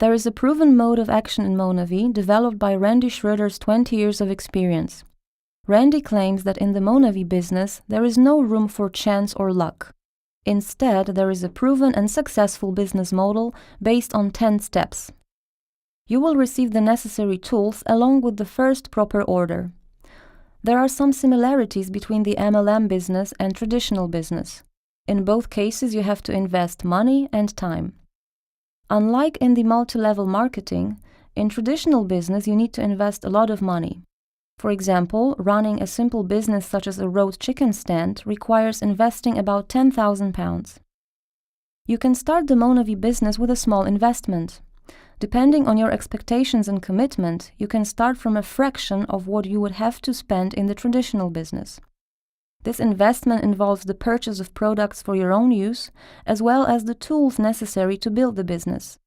There is a proven mode of action in Monavi developed by Randy Schroeder's 20 years of experience. Randy claims that in the Monavi business, there is no room for chance or luck. Instead, there is a proven and successful business model based on 10 steps. You will receive the necessary tools along with the first proper order. There are some similarities between the MLM business and traditional business. In both cases, you have to invest money and time. Unlike in the multi-level marketing, in traditional business you need to invest a lot of money. For example, running a simple business such as a roast chicken stand requires investing about £10,000. You can start the Monavi business with a small investment. Depending on your expectations and commitment, you can start from a fraction of what you would have to spend in the traditional business. This investment involves the purchase of products for your own use, as well as the tools necessary to build the business.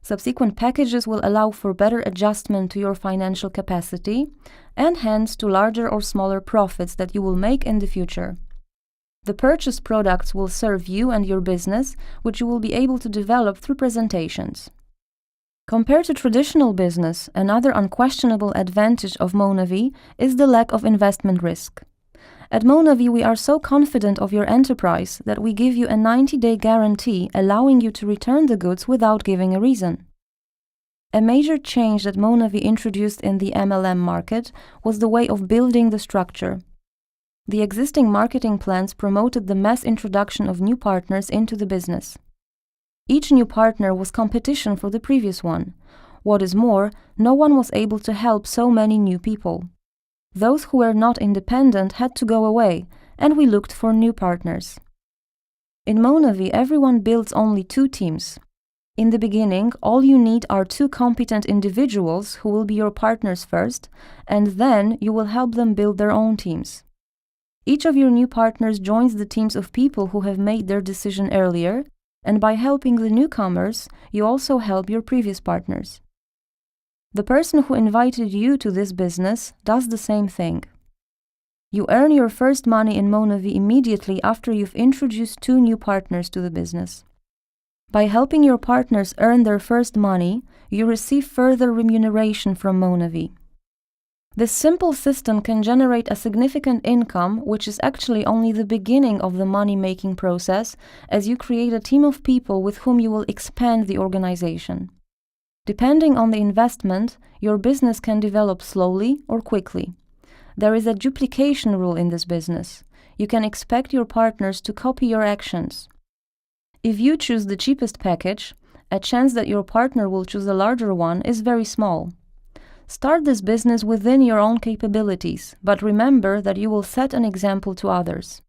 Subsequent packages will allow for better adjustment to your financial capacity, and hence to larger or smaller profits that you will make in the future. The purchased products will serve you and your business, which you will be able to develop through presentations. Compared to traditional business, another unquestionable advantage of Monavi is the lack of investment risk. At Monavi, we are so confident of your enterprise that we give you a 90-day guarantee allowing you to return the goods without giving a reason. A major change that Monavi introduced in the MLM market was the way of building the structure. The existing marketing plans promoted the mass introduction of new partners into the business. Each new partner was competition for the previous one. What is more, no one was able to help so many new people. Those who were not independent had to go away, and we looked for new partners. In Monavi, everyone builds only 2 teams. In the beginning, all you need are 2 competent individuals who will be your partners first, and then you will help them build their own teams. Each of your new partners joins the teams of people who have made their decision earlier, and by helping the newcomers, you also help your previous partners. The person who invited you to this business does the same thing. You earn your first money in Monavi immediately after you've introduced 2 new partners to the business. By helping your partners earn their first money, you receive further remuneration from Monavi. This simple system can generate a significant income, which is actually only the beginning of the money-making process, as you create a team of people with whom you will expand the organization. Depending on the investment, your business can develop slowly or quickly. There is a duplication rule in this business. You can expect your partners to copy your actions. If you choose the cheapest package, a chance that your partner will choose a larger one is very small. Start this business within your own capabilities, but remember that you will set an example to others.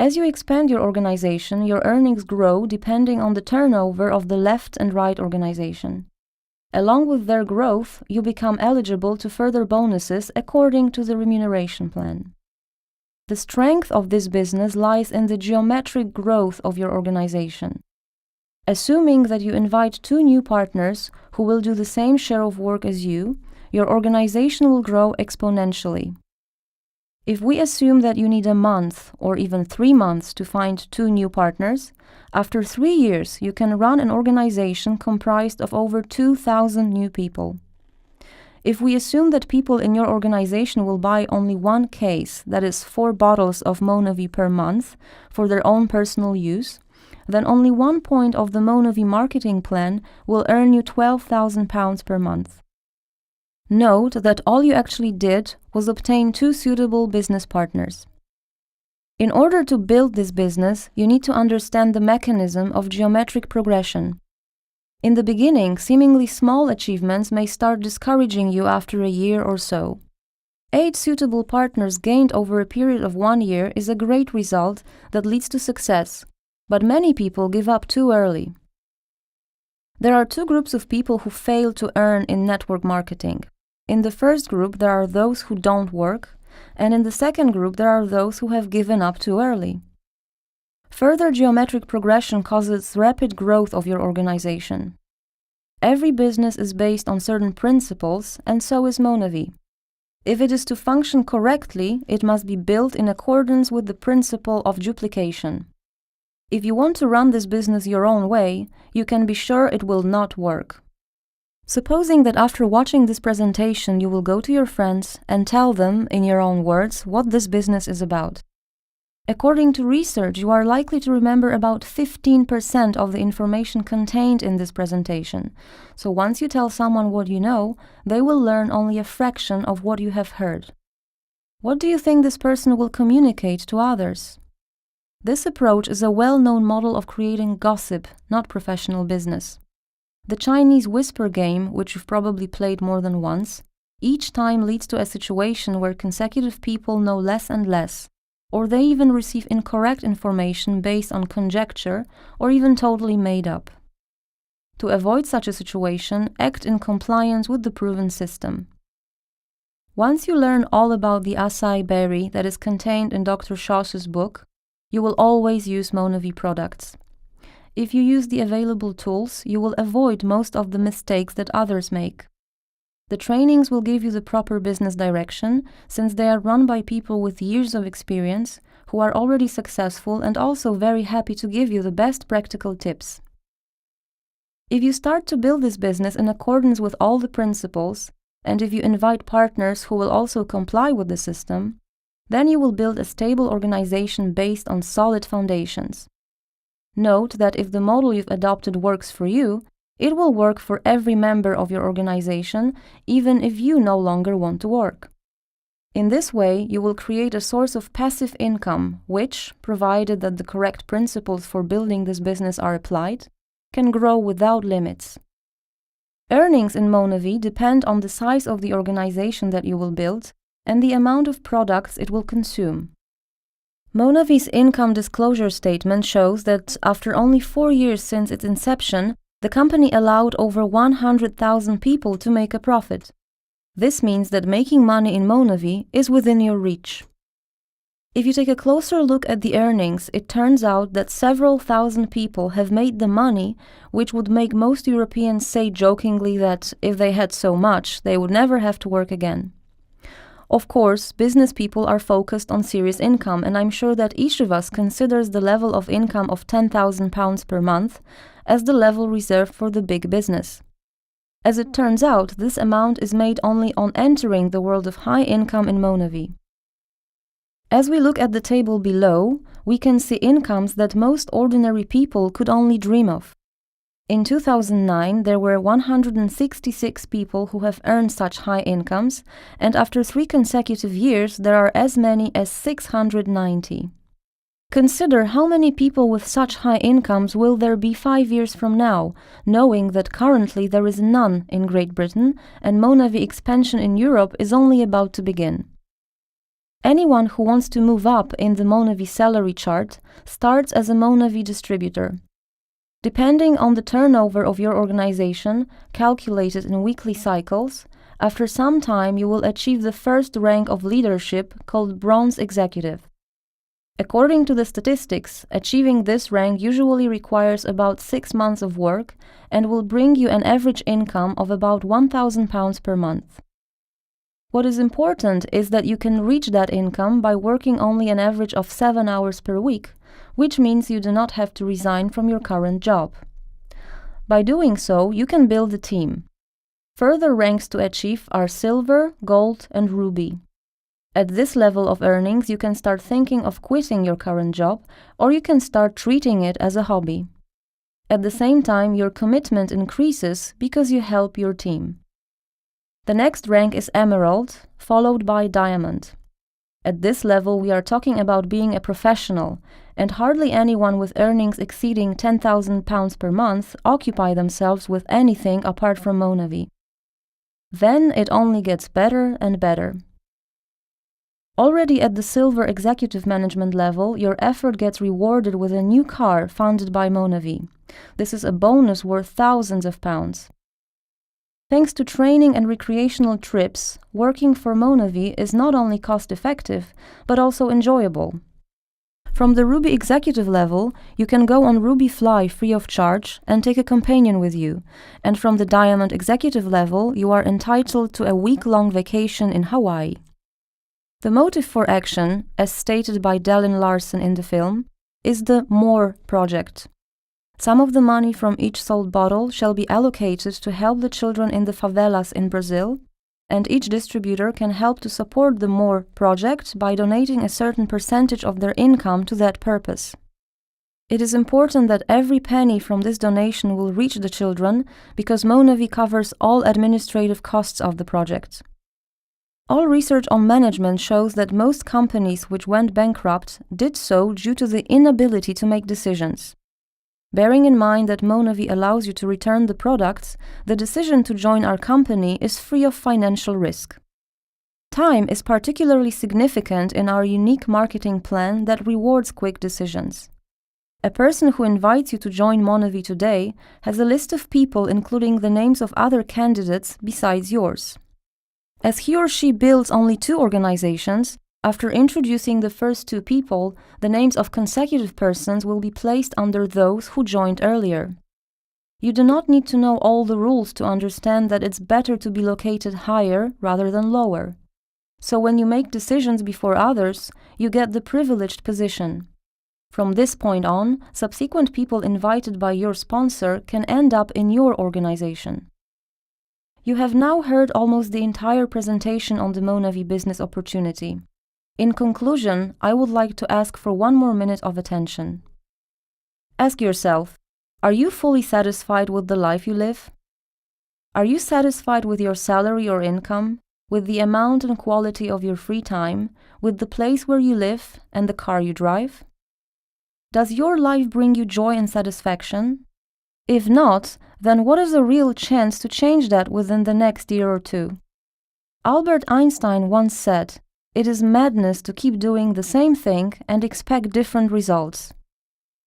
As you expand your organization, your earnings grow depending on the turnover of the left and right organization. Along with their growth, you become eligible to further bonuses according to the remuneration plan. The strength of this business lies in the geometric growth of your organization. Assuming that you invite 2 new partners who will do the same share of work as you, your organization will grow exponentially. If we assume that you need a month or even 3 months to find 2 new partners, after 3 years you can run an organization comprised of over 2,000 new people. If we assume that people in your organization will buy only 1 case, that is 4 bottles of Monavi per month, for their own personal use, then only 1 point of the Monavi marketing plan will earn you £12,000 per month. Note that all you actually did was obtain 2 suitable business partners. In order to build this business, you need to understand the mechanism of geometric progression. In the beginning, seemingly small achievements may start discouraging you after a year or so. 8 suitable partners gained over a period of 1 year is a great result that leads to success, but many people give up too early. There are 2 groups of people who fail to earn in network marketing. In the first group, there are those who don't work, and in the second group, there are those who have given up too early. Further geometric progression causes rapid growth of your organization. Every business is based on certain principles, and so is Monavi. If it is to function correctly, it must be built in accordance with the principle of duplication. If you want to run this business your own way, you can be sure it will not work. Supposing that after watching this presentation you will go to your friends and tell them, in your own words, what this business is about. According to research, you are likely to remember about 15% of the information contained in this presentation. So once you tell someone what you know, they will learn only a fraction of what you have heard. What do you think this person will communicate to others? This approach is a well-known model of creating gossip, not professional business. The Chinese whisper game, which you've probably played more than once, each time leads to a situation where consecutive people know less and less, or they even receive incorrect information based on conjecture or even totally made up. To avoid such a situation, act in compliance with the proven system. Once you learn all about the acai berry that is contained in Dr. Schoss's book, you will always use MonaVie products. If you use the available tools, you will avoid most of the mistakes that others make. The trainings will give you the proper business direction, since they are run by people with years of experience, who are already successful and also very happy to give you the best practical tips. If you start to build this business in accordance with all the principles, and if you invite partners who will also comply with the system, then you will build a stable organization based on solid foundations. Note that if the model you've adopted works for you, it will work for every member of your organization, even if you no longer want to work. In this way, you will create a source of passive income, which, provided that the correct principles for building this business are applied, can grow without limits. Earnings in MonaVie depend on the size of the organization that you will build and the amount of products it will consume. MonaVie's income disclosure statement shows that after only 4 years since its inception, the company allowed over 100,000 people to make a profit. This means that making money in MonaVie is within your reach. If you take a closer look at the earnings, it turns out that several thousand people have made the money, which would make most Europeans say jokingly that if they had so much, they would never have to work again. Of course, business people are focused on serious income, and I'm sure that each of us considers the level of income of £10,000 per month as the level reserved for the big business. As it turns out, this amount is made only on entering the world of high income in MonaVie. As we look at the table below, we can see incomes that most ordinary people could only dream of. In 2009, there were 166 people who have earned such high incomes, and after 3 consecutive years, there are as many as 690. Consider how many people with such high incomes will there be 5 years from now, knowing that currently there is none in Great Britain and MonaVie expansion in Europe is only about to begin. Anyone who wants to move up in the MonaVie salary chart starts as a MonaVie distributor. Depending on the turnover of your organization, calculated in weekly cycles, after some time you will achieve the first rank of leadership called Bronze Executive. According to the statistics, achieving this rank usually requires about 6 months of work and will bring you an average income of about £1,000 per month. What is important is that you can reach that income by working only an average of 7 hours per week, which means you do not have to resign from your current job. By doing so, you can build a team. Further ranks to achieve are Silver, Gold, and Ruby. At this level of earnings, you can start thinking of quitting your current job, or you can start treating it as a hobby. At the same time, your commitment increases because you help your team. The next rank is Emerald, followed by Diamond. At this level, we are talking about being a professional, and hardly anyone with earnings exceeding £10,000 per month occupy themselves with anything apart from MonaVie. Then it only gets better and better. Already at the Silver executive management level, your effort gets rewarded with a new car funded by MonaVie. This is a bonus worth thousands of pounds. Thanks to training and recreational trips, working for MonaVie is not only cost-effective, but also enjoyable. From the Ruby executive level, you can go on Ruby Fly free of charge and take a companion with you, and from the Diamond executive level, you are entitled to a week-long vacation in Hawaii. The motive for action, as stated by Dallin Larson in the film, is the MORE project. Some of the money from each sold bottle shall be allocated to help the children in the favelas in Brazil, and each distributor can help to support the MORE project by donating a certain percentage of their income to that purpose. It is important that every penny from this donation will reach the children because Monavi covers all administrative costs of the project. All research on management shows that most companies which went bankrupt did so due to the inability to make decisions. Bearing in mind that Monavi allows you to return the products, the decision to join our company is free of financial risk. Time is particularly significant in our unique marketing plan that rewards quick decisions. A person who invites you to join Monavi today has a list of people including the names of other candidates besides yours. As he or she builds only 2 organizations, after introducing the first 2 people, the names of consecutive persons will be placed under those who joined earlier. You do not need to know all the rules to understand that it's better to be located higher rather than lower. So when you make decisions before others, you get the privileged position. From this point on, subsequent people invited by your sponsor can end up in your organization. You have now heard almost the entire presentation on the Monavi business opportunity. In conclusion, I would like to ask for 1 more minute of attention. Ask yourself, are you fully satisfied with the life you live? Are you satisfied with your salary or income, with the amount and quality of your free time, with the place where you live and the car you drive? Does your life bring you joy and satisfaction? If not, then what is a real chance to change that within the next year or 2? Albert Einstein once said, "It is madness to keep doing the same thing and expect different results."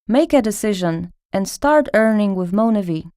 Make a decision and start earning with Monavi.